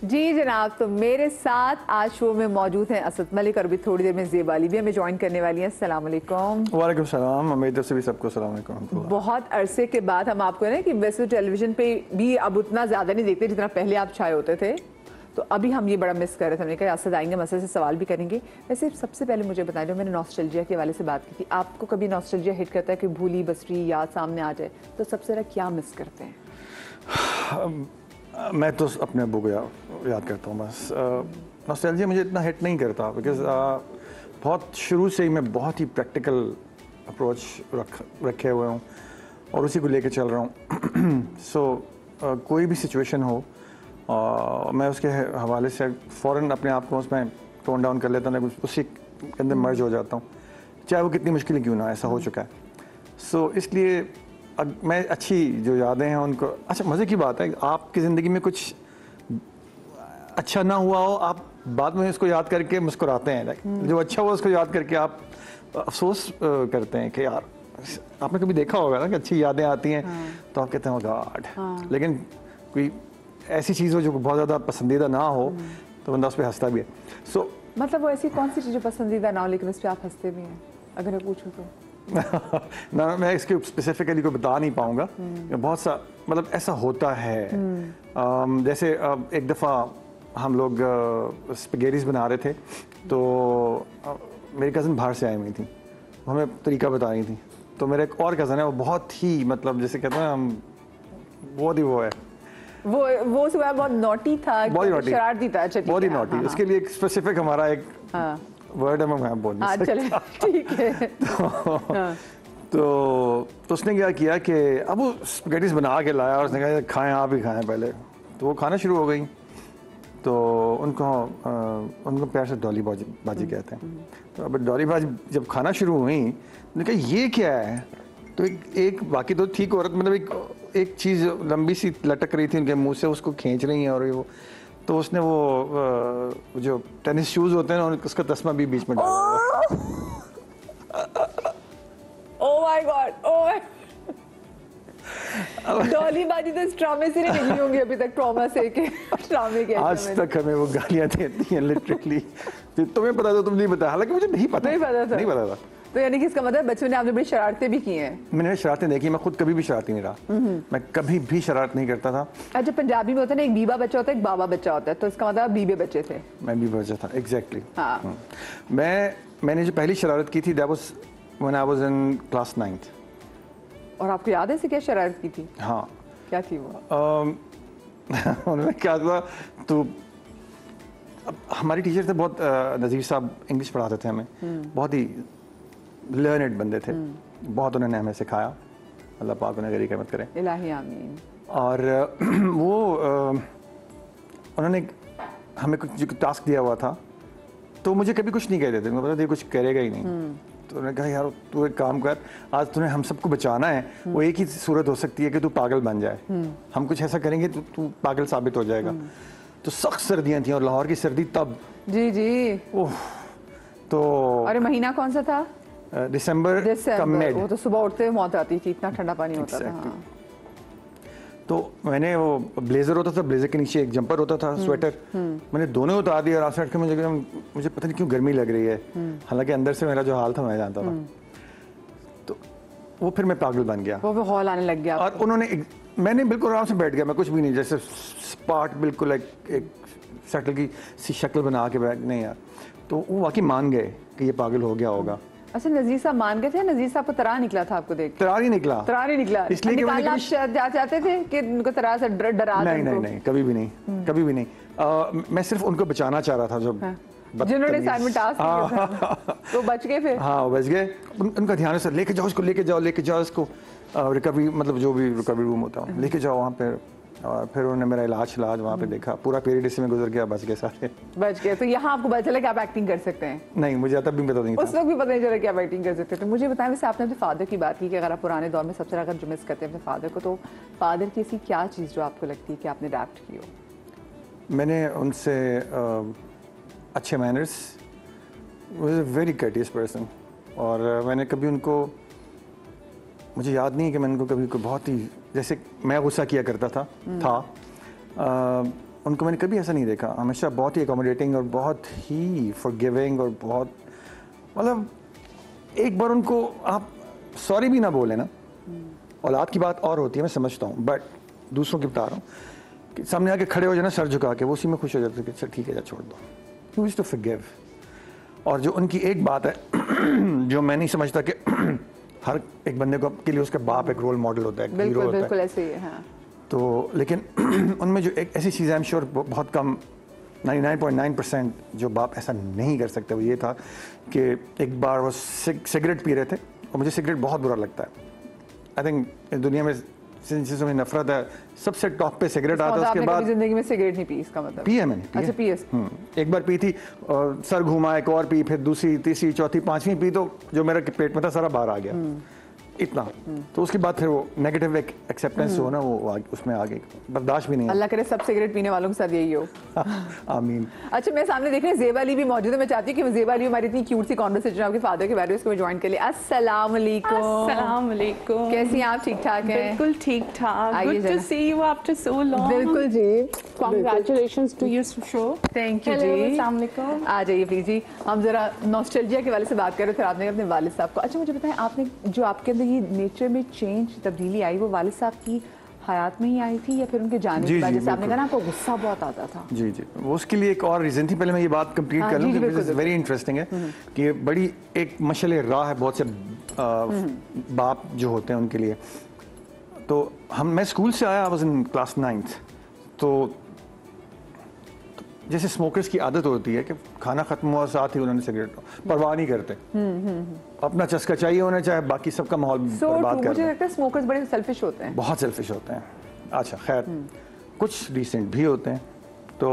जी जनाब, तो मेरे साथ आज शो में मौजूद हैं असद मलिक और अभी थोड़ी देर में ज़ेब अली भी हमें ज्वाइन करने वाली हैं। अस्सलाम वालेकुम। वालेकुम सलाम। मेरी तरफ से भी सबको सलाम अलैकुम। बहुत अरसे के बाद हम आपको ना कि वैसे टेलीविज़न पे भी अब उतना ज़्यादा नहीं देखते जितना पहले आप छाए होते थे, तो अभी हम ये बड़ा मिस कर रहे थे। हमने कहा असद आएंगे, मसले से सवाल भी करेंगे। वैसे सबसे पहले मुझे बताएं, जो मैंने नॉस्टैल्जिया के हवाले से बात की थी, आपको कभी नॉस्टैल्जिया हिट करता है कि भूली बसरी याद सामने आ जाए, तो सबसे ज़्यादा क्या मिस करते हैं? मैं तो अपने अब्बू को याद करता हूँ बस। नॉस्टैल्जिया मुझे इतना हिट नहीं करता बिकॉज बहुत शुरू से ही मैं बहुत ही प्रैक्टिकल अप्रोच रखे हुए हूँ और उसी को लेके चल रहा हूँ। सो कोई भी सिचुएशन हो मैं उसके हवाले से फ़ौरन अपने आप को उसमें टोन डाउन कर लेता हूँ, उसी के अंदर मर्ज हो जाता हूँ, चाहे वो कितनी मुश्किल क्यों ना, ऐसा हो चुका है। सो इसलिए मैं अच्छी जो यादें हैं उनको, अच्छा मज़े की बात है आपकी ज़िंदगी में कुछ अच्छा ना हुआ हो, आप बाद में उसको याद करके मुस्कुराते हैं। जो अच्छा हुआ उसको याद करके आप अफसोस करते हैं कि यार, आपने कभी देखा होगा ना कि अच्छी यादें आती हैं तो आप कहते हैं गॉड। लेकिन कोई ऐसी चीज़ हो जो बहुत ज़्यादा पसंदीदा ना हो तो बंदा उस पर हंसता भी है। सो मतलब वो ऐसी कौन सी चीज़ें पसंदीदा ना हो लेकिन उस पर आप हंसते भी हैं, अगर मैं पूछूँ तो? ना मैं इसके स्पेसिफिकली को बता नहीं पाऊंगा। बहुत सा मतलब ऐसा होता है। जैसे एक दफ़ा हम लोग स्पगेटीज बना रहे थे तो मेरी कज़न बाहर से आई हुई थी, हमें तरीका बता रही थी। तो मेरा एक और कज़न है, वो बहुत ही मतलब जैसे कहते हैं हम, बहुत ही वो है, वो सुबह बहुत नॉटी था, बहुत नॉटी, शरारती था। अच्छा, बहुत ही नॉटी। उसके लिए एक स्पेसिफिक हमारा एक वर्ड है, मैं बोल नहीं सकता। ठीक है। तो उसने क्या किया कि अब वो स्पगेटीज बना के लाया और उसने कहा खाएं, आप ही खाएं पहले। तो वो खाना शुरू हो गई। तो उनको प्यार से डॉली बाजी कहते हैं। तो अब डॉली बाजी जब खाना शुरू हुई, उन्होंने कहा ये क्या है। तो एक बाकी तो ठीक औरत मतलब एक चीज़ लंबी सी लटक रही थी उनके मुंह से, उसको खींच रही हैं और वो, तो उसने वो जो टेनिस शूज होते हैं ना, उसका तस्मा भी बीच में डाला। ओह माय गॉड, ओह डॉली बाजी तो इस ट्रॉमे से नहीं निकली होंगी अभी तक, ट्रॉमा से के ट्रॉमे के आज तक हमें वो गालियां देती हैं लिटरली। तुम्हें पता था, तुम नहीं पता। हालांकि मुझे नहीं पता था। तो यानी कि इसका मतलब बचपन में आपने बड़ी शरारतें भी की हैं? मैंने शरारतें देखी, मैं खुद कभी भी शरारती नहीं रहा। मैं कभी भी शरारत नहीं करता था। अच्छा, पंजाबी में होता है ना, एक बीबा बच्चा होता है, एक बाबा बच्चा होता है, तो इसका मतलब बीबे बच्चे थे। मैं बीबा बच्चा था, एग्जैक्टली। हाँ। मैंने जो पहली शरारत की थी that was when I was in class 9th। और आपको याद है से क्या शरारत की थी? हाँ। क्या थी वो? उन्होंने क्या था, तो हमारी टीचर थे बहुत, नज़ीर साहब इंग्लिश पढ़ाते थे हमें, बहुत ही लर्नड बंदे थे। बहुत उन्होंने हमें सिखाया, अल्लाह पाक उन्हें गरीब रहमत करे, इलाही आमीन। और वो उन्होंने हमें कुछ टास्क दिया हुआ था, तो मुझे कभी कुछ नहीं कहते थे, मुझे पता था कुछ करेगा ही नहीं। तो उन्होंने कहा यार तू एक काम कर, आज तूने हम सबको बचाना है, वो एक ही सूरत हो सकती है कि तू पागल बन जाए। हम कुछ ऐसा करेंगे तो तू पागल साबित हो जाएगा। तो सख्त सर्दियाँ थी और लाहौर की सर्दी तब। जी जी। ओह, तो अरे महीना कौन सा था? दिसंबर का मिड। वो तो सुबह उठते हुए मौत आती थी, इतना ठंडा पानी होता था। हाँ। तो मैंने वो ब्लेजर होता था, ब्लेजर के नीचे एक जंपर होता था, स्वेटर, मैंने दोनों उतार दिया। रात से मुझे पता नहीं क्यों गर्मी लग रही है, हालांकि अंदर से मेरा जो हाल था मैं जानता था। तो वो फिर मैं पागल बन गया, वो हॉल आने लग गया। और मैंने बिल्कुल आराम से बैठ गया, मैं कुछ भी नहीं, जैसे स्पार्ट बिल्कुल एक शक्ल की सी शक्ल बना के बैठ, नहीं यार। तो वो वाकई मान गए कि ये पागल हो गया होगा। अच्छा, नज़ीर साहब मान गए थे? नज़ीर साहब को तराह निकला था आपको देख? तराह ही निकला, इसलिए कि आप चाहते थे कि उनको तराह से डरा? नहीं, कभी भी नहीं। मैं सिर्फ उनको बचाना चाह रहा था, जो जिन्होंने असाइनमेंट टास्क किया था। तो बच गए फिर? हाँ, बच गए। उनका ध्यान से लेके जाओ इसको रिकवरी, मतलब जो भी रिकवरी रूम होता है लेके जाओ वहाँ पे। और फिर उन्होंने मेरा इलाज वहाँ पे देखा, पूरा पीरियड इसी में गुजर गया, बच गए सारे। बच गए। तो यहाँ आपको पता चला कि आप एक्टिंग कर सकते हैं? नहीं, मुझे तब भी पता नहीं था। उस वक्त भी पता नहीं चला कि आप एक्टिंग कर सकते थे। मुझे बताएं, वैसे आपने अपने फादर की बात की कि अगर आप पुराने दौर में सबसे ज़्यादा जो मिस करते हैं अपने फादर को, तो फादर की ऐसी क्या चीज़ जो आपको लगती है कि आपने अडैप्ट की हो? मैंने उनसे अच्छे manners, was a very courteous person. और मैंने कभी उनको, मुझे याद नहीं है कि मैंने उनको कभी बहुत ही, जैसे मैं गुस्सा किया करता था उनको मैंने कभी ऐसा नहीं देखा, हमेशा बहुत ही अकोमोडेटिंग और बहुत ही फॉरगिविंग और बहुत, मतलब एक बार उनको आप सॉरी भी ना बोले ना, औलाद की बात और होती है मैं समझता हूँ, बट दूसरों की बता रहा हूँ कि सामने आके खड़े हो जाना सर झुका के, वो उसी में खुश हो जाते कि सर ठीक है जा छोड़ दो, यू यूज्ड टू फॉरगिव। और जो उनकी एक बात है जो मैं नहीं समझता कि हर एक बंदे को के लिए उसका बाप एक रोल मॉडल होता है, हीरो होता है, बिल्कुल ऐसे ही है। हाँ। तो लेकिन उनमें जो एक ऐसी चीज़ है, आई एम श्योर बहुत कम 99.9% जो बाप ऐसा नहीं कर सकते, वो ये था कि एक बार वो सिगरेट पी रहे थे, और मुझे सिगरेट बहुत बुरा लगता है। आई थिंक इस दुनिया में जिन चीज़ों में नफरत है सबसे टॉप पे सिगरेट आता है। उसके बाद जिंदगी में सिगरेट नहीं पी, इसका मतलब? पी है मैंने, अच्छा पी है। एक बार पी थी, सर घुमा, एक और पी, फिर दूसरी, तीसरी, चौथी, पांचवी पी, तो जो मेरा पेट में था सारा बाहर आ गया, इतना। तो उसके बाद फिर वो नेगेटिव एक एक्सेप्टेंस हो ना, वो उसमें आ गई, बर्दाश्त भी नहीं। अल्लाह करे सब सिगरेट पीने वालों के साथ यही हो। आमीन। अच्छा, मैं सामने देख रही हूँ ज़ेबा अली भी मौजूद है। मैं चाहती हूँ कि ज़ेबा अली हमारी इतनी क्यूट सी कॉन्वर्सेशन आपके फादर के बारे में उसको ज्वाइन कर ले। अस्सलाम वालेकुम। कैसी हैं आप? ठीक ठाक हैं? बिल्कुल ठीक ठाक। Good to see you after so long. बिल्कुल जी, congratulations to your show. Thank you hello, जी। अस्सलाम वालेकुम। आ जाइए प्लीज जी, हम जरा नॉस्टैल्जिया के वाले से बात करें, फिर आपने अपने वालिद साहब को। अच्छा मुझे बताएं, आपने जो आपके अंदर ये नेचर में चेंज, तब्दीली आई, वो वालिद साहब की हयात में ही आई थी या फिर उनके जाने के बाद? जैसे आपने कहा ना आपको गुस्सा बहुत आता था। जी जी, वो उसके लिए एक और रीज़न थी। पहले मैं ये बात कंप्लीट कर लूँ, वेरी इंटरेस्टिंग है कि ये बड़ी एक मशल राह है बहुत से बाप जो होते हैं उनके लिए। तो मैं स्कूल से आया, I was in class 9th, तो जैसे स्मोकर्स की आदत होती है कि खाना खत्म हुआ साथ ही उन्होंने सिगरेट, परवाह नहीं करते, अपना चस्का चाहिए उन्हें, चाहे बाकी सबका माहौल बर्बाद कर मुझे लगता है स्मोकर्स बड़े सेल्फिश होते हैं। बहुत सेल्फिश होते हैं। अच्छा खैर, कुछ डिसेंट भी होते हैं, तो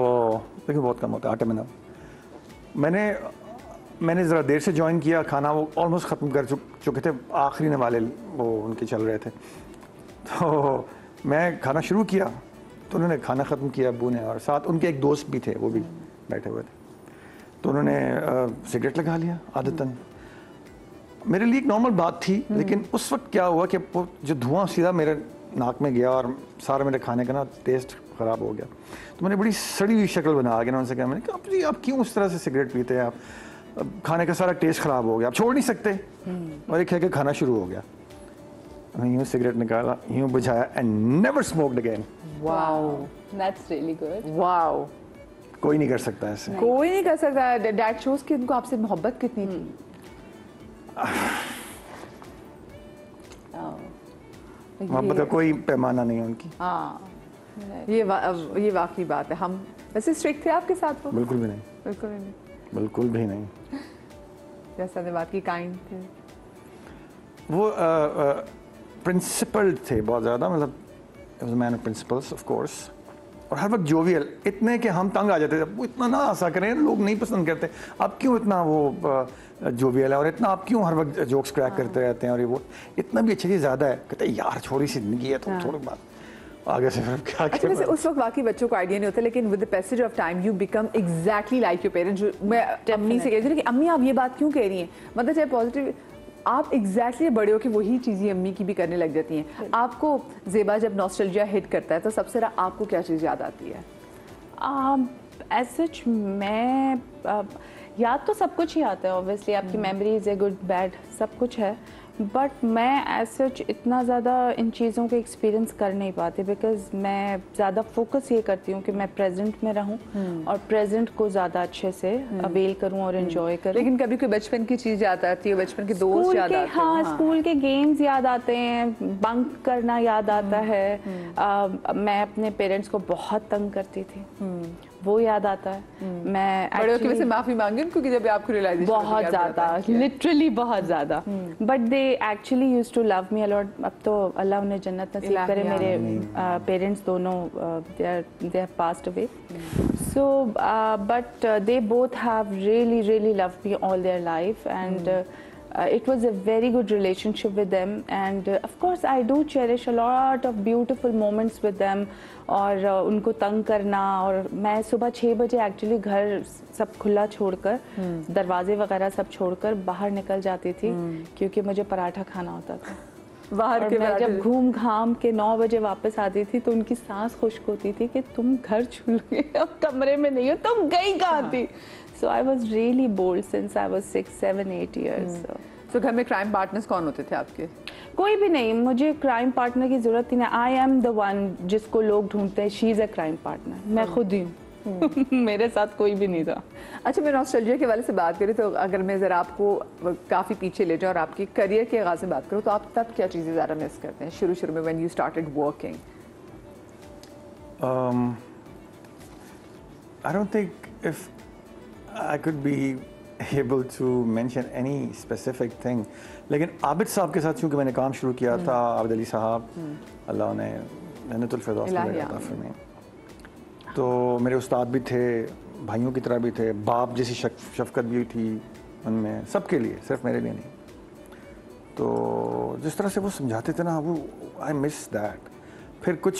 लेकिन बहुत कम होता है। 8 महीना मैंने ज़रा देर से ज्वाइन किया, खाना वो ऑलमोस्ट ख़त्म कर चुके थे, आखिरी ने वाले वो उनके चल रहे थे, तो मैं खाना शुरू किया, तो उन्होंने खाना ख़त्म किया अब्बू ने, और साथ उनके एक दोस्त भी थे, वो भी बैठे हुए थे, तो उन्होंने सिगरेट लगा लिया आदतन। मेरे लिए एक नॉर्मल बात थी, लेकिन उस वक्त क्या हुआ कि वो जो धुआं सीधा मेरे नाक में गया और सारा मेरे खाने का ना टेस्ट ख़राब हो गया। तो मैंने बड़ी सड़ी हुई शक्ल बना के ना उनसे कहा, मैंने कहा आप जी आप क्यों उस तरह से सिगरेट पीते हैं, आप खाने का सारा टेस्ट ख़राब हो गया, आप छोड़ नहीं सकते। और एक के खाना शुरू हो गया, मैं यूँ सिगरेट निकाला, यूँ बुझाया, and never smoked again. Wow, that's really good. Wow, कोई नहीं कर सकता ऐसे, कोई नहीं कर सकता। डैड शोज कि उनको आपसे मोहब्बत कितनी थी। मोहब्बत का कोई पैमाना नहीं है उनकी। हाँ, ये वाकई बात है। हम वैसे स्ट्रिक्ट थे आपके साथ? वो बिल्कुल भी नहीं, बिल्कुल नहीं, बिल्कुल भी नहीं। जैसा ने बात की, काइंड थे वो, प्रिंसिपल थे बहुत ज़्यादा, मतलब was a man of principles of course, और हर वक्त जोवियल, इतने कि हम तंग आ जाते थे, वो इतना ना हंसा करें, लोग नहीं पसंद करते, आप क्यों इतना वो जोवियल है, और इतना आप क्यों हर वक्त जोक्स क्रैक करते रहते हैं, और ये वो इतना भी अच्छी चीज़ ज़्यादा है, कहते हैं यार छोटी सी जिंदगी है, तो थोड़ी बात आगे से फिर क्या। अच्छा, वैसे उस वक्त वाकई बच्चों को आइडिया नहीं होता, लेकिन with the passage of time you become exactly like your parents. मैं अम्मी से कहती थी कि अम्मी आप ये बात क्यों कह रही हैं, मतलब चाहे पॉजिटिव, आप एग्जैक्टली बड़े हो कि वही चीज़ें अम्मी की भी करने लग जाती हैं। आपको ज़ेबा जब नॉस्टैल्जिया हिट करता है तो सबसे ज़्यादा आपको क्या चीज़ याद आती है? एज सच मैं याद तो सब कुछ ही आता है, ऑब्वियसली आपकी मेमोरीज है, गुड बैड सब कुछ है, बट मैं एज सच इतना ज़्यादा इन चीज़ों को एक्सपीरियंस कर नहीं पाती, बिकॉज मैं ज़्यादा फोकस ये करती हूँ कि मैं प्रेजेंट में रहूँ और प्रेजेंट को ज़्यादा अच्छे से अवेल करूँ और एंजॉय करूँ। लेकिन कभी कोई बचपन की चीज़ याद आती है, बचपन के दोस्त याद आते हैं? हाँ, स्कूल के गेम्स याद आते हैं, बंक करना याद आता है। मैं अपने पेरेंट्स को बहुत तंग करती थी, वो याद आता है। मैं बड़े की वजह माफी मांगी उनको कि जब आपको रियलाइजेशन बहुत ज़्यादा, लिटरली बहुत ज़्यादा, but they actually used to love me a lot. अब तो अल्लाह उन्हें जन्नत नसीब करे। मेरे पेरेंट्स दोनों they have passed away, so but they both have really loved me all their life, and it was a very good relationship with them, and of course I do cherish a lot of beautiful moments with them. और उनको तंग करना, और मैं सुबह 6 बजे actually घर सब खुला छोड़कर, दरवाजे वगैरह सब छोड़कर बाहर निकल जाती थी, क्योंकि मुझे पराठा खाना होता था। बाहर और के मैं पराठे। जब घूम घाम के 9 बजे वापस आती थी तो उनकी सांस खुश्क होती थी कि तुम घर छूल गए, अब कमरे में नहीं हो, तुम गई कहाँ थी। So I was really bold since I was 6, 7, 8 years. तो घर में क्राइम पार्टनर्स कौन होते थे आपके? कोई भी नहीं, मुझे क्राइम पार्टनर की जरूरत ही नहीं। आई एम द वन जिसको लोग ढूंढते हैं, she is a crime partner, मैं खुद ही हूँ। मेरे साथ कोई भी नहीं था। अच्छा, मैं नॉस्टैल्जिया के वाले से बात करें तो अगर मैं ज़रा आपको काफ़ी पीछे ले जाऊँ और आपकी करियर के आगाज़ से बात करूँ तो आप तब क्या चीज़ें ज़्यादा मिस करते हैं शुरू में when you started working? I don't think if I could be able to mention any specific thing. लेकिन आबिद साहब के साथ चूँकि मैंने काम शुरू किया था, आबिद अली साहब, अल्लाह ने जन्नतुल फिरदौस में भेजा था फिर में, तो मेरे उस्ताद भी थे, भाइयों की तरह भी थे, बाप जैसी शफकत भी थी उनमें, सबके लिए, सिर्फ मेरे लिए नहीं। तो जिस तरह से वो समझाते थे ना, वो आई मिस दैट। फिर कुछ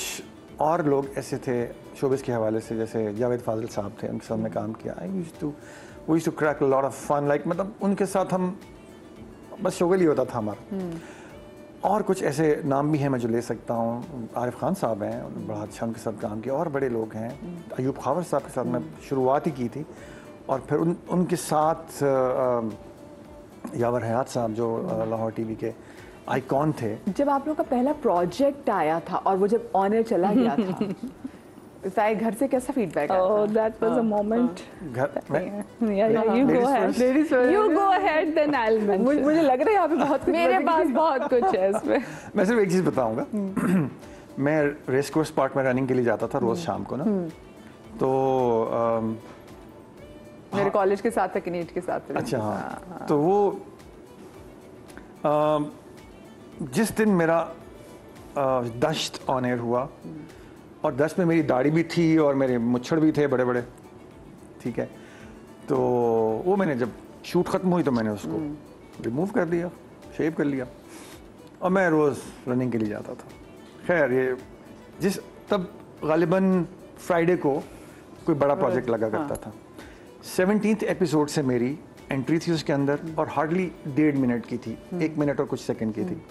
और लोग ऐसे थे शोबिस के हवाले से, जैसे जावेद फाजिल साहब थे, उनके साथ मैं काम किया। We used to crack a lot of fun, like मतलब उनके साथ हम बस शोगल ही होता था हमारा। और कुछ ऐसे नाम भी हैं मैं जो ले सकता हूँ, आरिफ खान साहब हैं, बड़ा अच्छा उनके साथ काम किया, और बड़े लोग हैं, अयूब खावर साहब के साथ मैं शुरुआत ही की थी, और फिर उनके साथ यावर हयात साहब जो लाहौर टीवी के आइकॉन थे। जब आप लोग का पहला प्रोजेक्ट आया था और वो जब ऑन एयर चला गया था सारे घर से कैसा फीडबैक आया? Oh, that was a moment. घर में Yeah, you go ahead. Ladies first. You go ahead, then I'll mention. मुझे लग रहा है यहाँ पे बहुत कुछ मेरे पास बहुत कुछ है इसमें। मैं सिर्फ एक चीज़ बताऊंगा। मैं रेस कोर्स पार्क में रनिंग के लिए जाता था रोज़ शाम को ना, तो मेरे कॉलेज के साथ था, किनीट के साथ था। अच्छा हाँ, तो वो जिस दिन मेरा दश्त ऑन एयर हुआ, और दश्त में मेरी दाढ़ी भी थी और मेरे मुच्छड़ भी थे बड़े बड़े, ठीक है, तो वो मैंने जब शूट ख़त्म हुई तो मैंने उसको रिमूव कर दिया, शेव कर लिया, और मैं रोज़ रनिंग के लिए जाता था। खैर ये तब गालिबन फ्राइडे को कोई बड़ा प्रोजेक्ट लगा करता था। 17th एपिसोड से मेरी एंट्री थी उसके अंदर, और हार्डली 1.5 मिनट की थी, 1 मिनट और कुछ सेकंड की थी,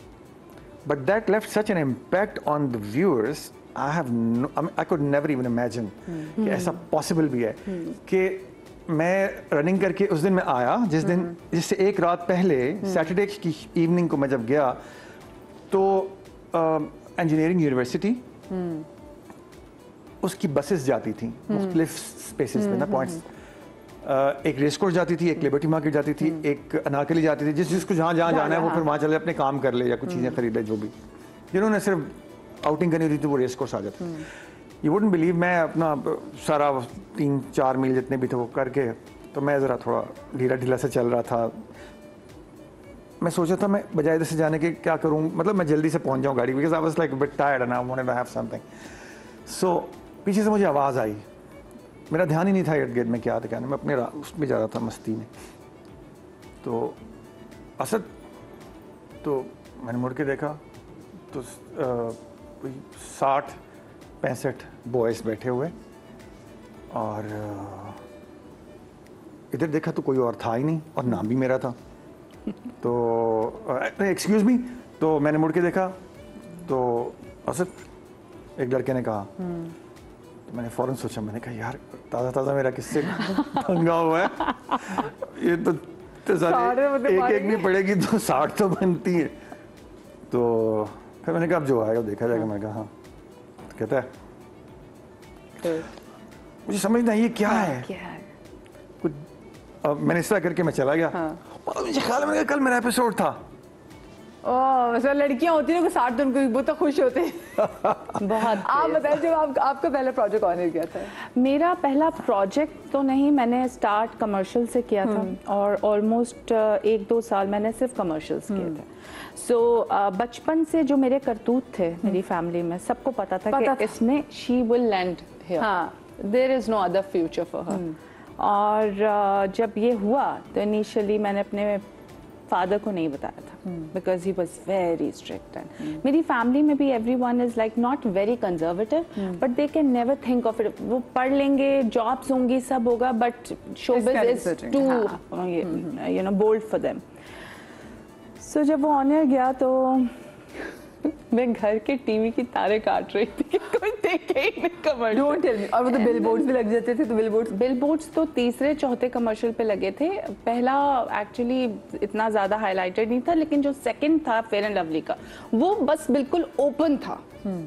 but that left such an impact on the viewers. I could never even imagine कि ऐसा पॉसिबल भी है कि मैं रनिंग करके उस दिन मैं आया, जिससे एक रात पहले सैटरडे की इवनिंग को मैं जब गया, तो इंजीनियरिंग यूनिवर्सिटी उसकी बसेस जाती थी मुख्तलिफ स्पेसेस पे ना, पॉइंट्स, एक रेस कोर्स जाती थी, एक लिबर्टी मार्केट जाती थी, एक अनारकली जाती थी, जिसको जहाँ जाना है वो फिर वहाँ चले अपने काम कर ले या कुछ चीज़ें खरीद ले, जो भी जिन्होंने सिर्फ आउटिंग करनी होती थी वो रेस कोर्स आ जाते। यू वुडंट बिलीव, मैं अपना सारा 3-4 मील जितने भी थे वो करके, तो मैं ज़रा थोड़ा ढीला ढीला से चल रहा था। मैं सोचा था मैं बजाय इधर से जाने के क्या करूँ, मतलब मैं जल्दी से पहुँच जाऊँ गाड़ी, because I was like bit tired and I wanted to have something. So पीछे से मुझे आवाज़ आई, मेरा ध्यान ही नहीं था इर्द गिर्द में क्या था क्या नहीं, मैं अपने उसमें जा रहा था मस्ती में। तो असद, तो मैंने मुड़ के देखा तो 60-65 बॉयज़ बैठे हुए, और इधर देखा तो कोई और था ही नहीं, और नाम भी मेरा था। तो एक्सक्यूज मी, तो मैंने मुड़ के देखा तो असद, एक लड़के ने कहा, तो मैंने फ़ौरन सोचा, मैंने कहा यार ताज़ा ताज़ा मेरा किससे पंगा हुआ है, ये तो सारे एक भी पड़ेगी तो 60 तो बनती है। तो फिर मैंने कहा अब जो आएगा देखा जाएगा। मैंने कहा हाँ, तो कहता है मुझे समझ नहीं ये क्या है कुछ, मैंने इस तरह करके मैं चला गया। मुझे ख्याल है मैंने कल मेरा एपिसोड था। वैसे लड़कियां होती है 60 तो उनको बहुत खुश होते हैं। बहुत। आप बताएं जब आपका पहला प्रोजेक्ट ऑन एयर किया था? मेरा पहला प्रोजेक्ट तो नहीं, मैंने स्टार्ट कमर्शियल से किया था, और ऑलमोस्ट 1-2 साल मैंने सिर्फ कमर्शियल्स किए थे। सो बचपन से जो मेरे करतूत थे मेरी फैमिली में, सबको पता था कि इसने she will land here, there is no other future for her. और जब ये हुआ तो इनिशियली मैंने अपने फादर को नहीं बताया था, because he was very strict. And मेरी फैमिली में भी everyone is like not very conservative, but they can never think of it. वो पढ़ लेंगे, जॉब्स होंगी, सब होगा, but showbiz is too you know bold for them. So जब वो ऑन एयर गया तो मैं घर के टीवी की तारे काट रही थी कि कोई देखे ही नहीं कमर्शियल। Don't tell me. और वो तो बिलबोर्ड्स भी लग जाते थे, तो बिलबोर्ड्स तो तीसरे चौथे कमर्शियल पे लगे थे। पहला एक्चुअली इतना ज़्यादा हाईलाइटेड नहीं था, लेकिन जो सेकंड था फेयर एंड लवली का, वो बस बिल्कुल ओपन था।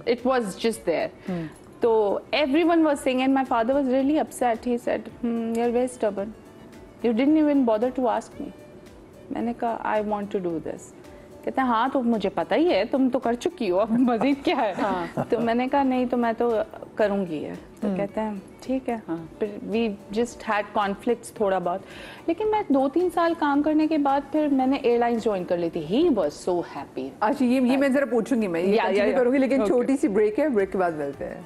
It was just there. तो everyone was saying and my father was really upset. He said you are very stubborn, you didn't even bother to ask me. मैंने कहा I want to do this. कहते हैं हाँ तो मुझे पता ही है, तुम तो कर चुकी हो, अब मजीद क्या है। हाँ। तो मैंने कहा नहीं तो मैं तो करूँगी है। तो कहते हैं ठीक है। हाँ। फिर वी जस्ट हैड कॉन्फ्लिक्ट्स थोड़ा बहुत, लेकिन मैं 2-3 साल काम करने के बाद फिर मैंने एयरलाइंस ज्वाइन कर ली थी। He was so happy. अच्छा ये मैं जरा पूछूंगी, मैं ये कंटिन्यू करूंगी, लेकिन छोटी सी ब्रेक है, ब्रेक के बाद मिलते हैं।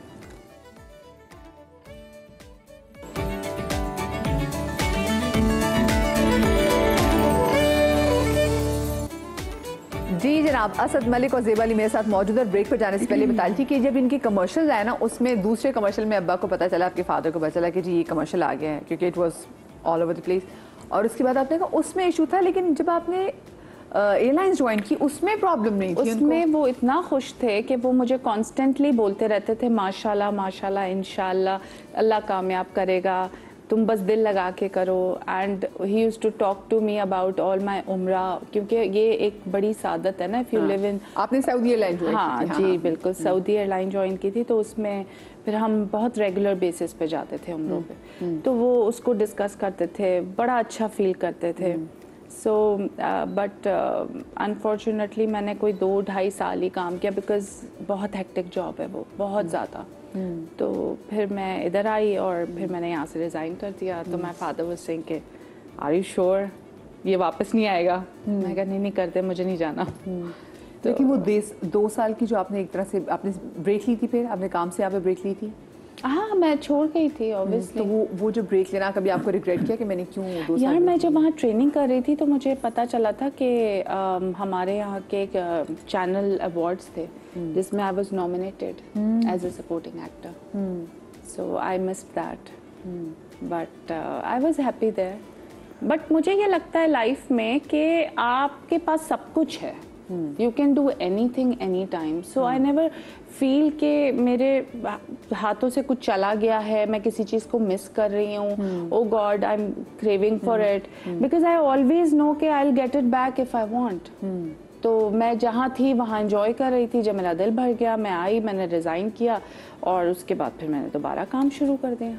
जी जनाब, असद मलिक और ज़ेबा अली मेरे साथ मौजूद है। ब्रेक पर जाने से पहले बता थी कि जब इनके कमर्शियल आए ना, उसमें दूसरे कमर्शियल में अब्बा को पता चला, आपके फादर को पता चला कि जी ये कमर्शियल आ गया है, क्योंकि it was all over the place. और उसके बाद आपने कहा उसमें इशू था, लेकिन जब आपने एयरलाइंस ज्वाइन की उसमें प्रॉब्लम नहीं थी। उसमें वो इतना खुश थे कि वो मुझे कॉन्स्टेंटली बोलते रहते थे माशाल्लाह माशाल्लाह, इंशाल्लाह अल्लाह कामयाब करेगा, तुम बस दिल लगा के करो। And he used to talk to me about all my उम्रा, क्योंकि ये एक बड़ी सादत है ना, इफ यू लिव इन। आपने सऊदी एयरलाइन ज्वाइन हाँ की थी? जी बिल्कुल, सऊदी एयरलाइन ज्वाइन की थी। तो उसमें फिर हम बहुत रेगुलर बेसिस पे जाते थे उम्रों पे, तो वो उसको डिस्कस करते थे, बड़ा अच्छा फील करते थे। सो बट अनफॉर्चुनेटली मैंने कोई 2-2.5 साल ही काम किया, बिकॉज बहुत हेक्टिक जॉब है वो, बहुत ज़्यादा। तो फिर मैं इधर आई और फिर मैंने यहाँ से रिज़ाइन कर दिया। तो माय फादर वाज सेइंग कि आर यू श्योर ये वापस नहीं आएगा? मैं कहा नहीं करते, मुझे नहीं जाना। तो लेकिन वो 2 साल की जो आपने एक तरह से आपने ब्रेक ली थी, फिर आपने काम से यहाँ पे ब्रेक ली थी? हाँ मैं छोड़ गई थी ऑब्वियसली। तो वो जो ब्रेक लेना, कभी आपको रिग्रेट किया कि मैंने क्यों 2 साल? यार मैं जब वहाँ ट्रेनिंग कर रही थी तो मुझे पता चला था कि हमारे यहाँ के एक चैनल अवार्ड्स थे जिसमें I was nominated as a supporting actor. So I missed that, but I was happy there. But मुझे ये लगता है लाइफ में कि आपके पास सब कुछ है, you can do anything any time. So I never feel कि मेरे हाथों से कुछ चला गया है, मैं किसी चीज़ को मिस कर रही हूँ, oh God I am craving for it, because I always know कि I will get it back if I want. तो मैं जहाँ थी वहाँ एंजॉय कर रही थी। जब मेरा दिल भर गया मैं आई, मैंने रिज़ाइन किया और उसके बाद फिर मैंने दोबारा काम शुरू कर दिया।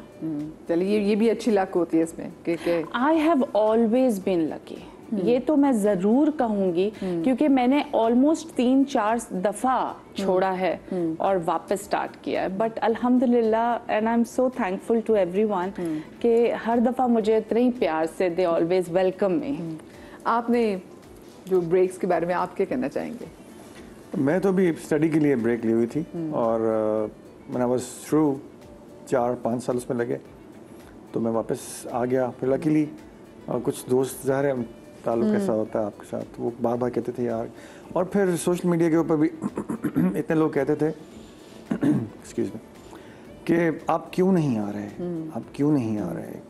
चलिए ये भी अच्छी लक होती है इसमें कि I have always been lucky, ये तो मैं ज़रूर कहूँगी, क्योंकि मैंने ऑलमोस्ट 3-4 दफ़ा छोड़ा है और वापस स्टार्ट किया है। बट अल्हम्दुलिल्लाह and I am so thankful to everyone कि हर दफ़ा मुझे इतने ही प्यार से दे ऑलवेज वेलकम मी। आपने जो ब्रेक्स के बारे में आप क्या कहना चाहेंगे? मैं तो भी स्टडी के लिए ब्रेक ली हुई थी और मैंने वाज थ्रू 4-5 साल उसमें लगे, तो मैं वापस आ गया। फिर लकीली कुछ दोस्त ज़ाहिर है ताल्लुक़ कैसा होता है आपके साथ, वो बार बार कहते थे यार। और फिर सोशल मीडिया के ऊपर भी इतने लोग कहते थे एक्सक्यूज़ मी कि आप क्यों नहीं आ रहे, आप क्यों नहीं आ रहे।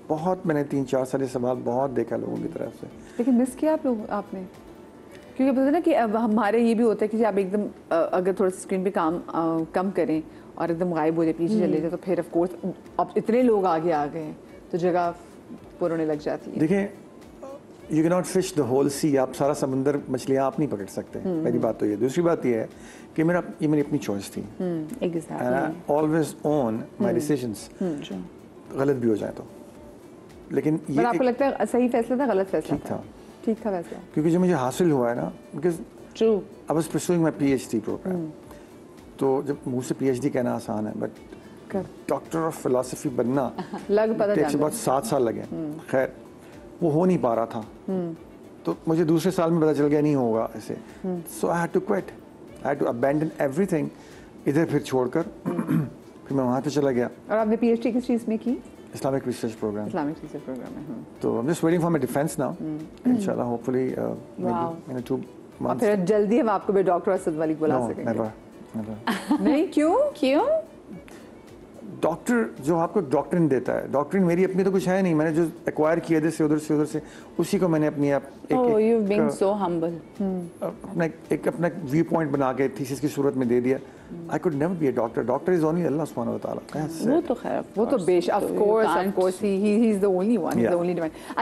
बहुत मैंने 3-4 साल ये सवाल बहुत देखा लोगों की तरफ से। लेकिन मिस किया आप लोग आपने? क्योंकि पता है ना कि अब हमारे ये भी होता है कि आप एकदम अगर थोड़ा सा स्क्रीन पे काम कम करें और एकदम गायब हो जाए, पीछे चले जाए, तो फिर ऑफ कोर्स अब इतने लोग आगे आ गए हैं तो जगह पुराने लग जाती है। देखिए you can not fish the whole sea, आप सारा समंदर मछलियाँ आप नहीं पकड़ सकते। पहली बात तो ये। दूसरी बात ये है कि ये मेरी अपनी चॉइस थी and I always own my decisions, गलत भी हो जाए तो। लेकिन ये आपको लगता है सही फैसला था, गलत फैसला ठीक था? ठीक था फैसला, क्योंकि जो मुझे हासिल हुआ है ना, because true I was pursuing my PhD programme. तो जब मुंह से पीएचडी कहना आसान है, बट डॉक्टर ऑफ फिलॉसफी बनना लग पता टेक्स बहुत 7 साल लगे। खैर वो हो नहीं पा रहा था, तो मुझे दूसरे साल में पता चल गया नहीं होगा ऐसे। So I had to quit, I had to abandon everything, इधर फिर छोड़कर फिर मैं वहाँ पे चला गया। और आपने पीएचडी किस चीज़ में की? Islamic research programme. Islamic research programme में। तो I am just waiting for my defence now, इंशाल्लाह होपफुली इन 2 मंथ्स। फिर जल्दी हम आपको भी डॉक्टर असद मलिक बुला सकेंगे। नेवर नहीं, क्यों? डॉक्टर जो आपको डॉक्ट्रिन देता है, डॉक्ट्रिन मेरी अपनी तो कुछ है नहीं, मैंने जो एक्वायर किया इधर से उधर से उसी को मैंने अपनी you've been so humble. अपना व्यू पॉइंट बना के थीसिस की सूरत में दे दिया. I could never be a doctor. Doctor is only Allah subhanahu wa ta'ala. वो तो खैर वो तो बेश, of course, he is the only one, he's the Yeah. only divine.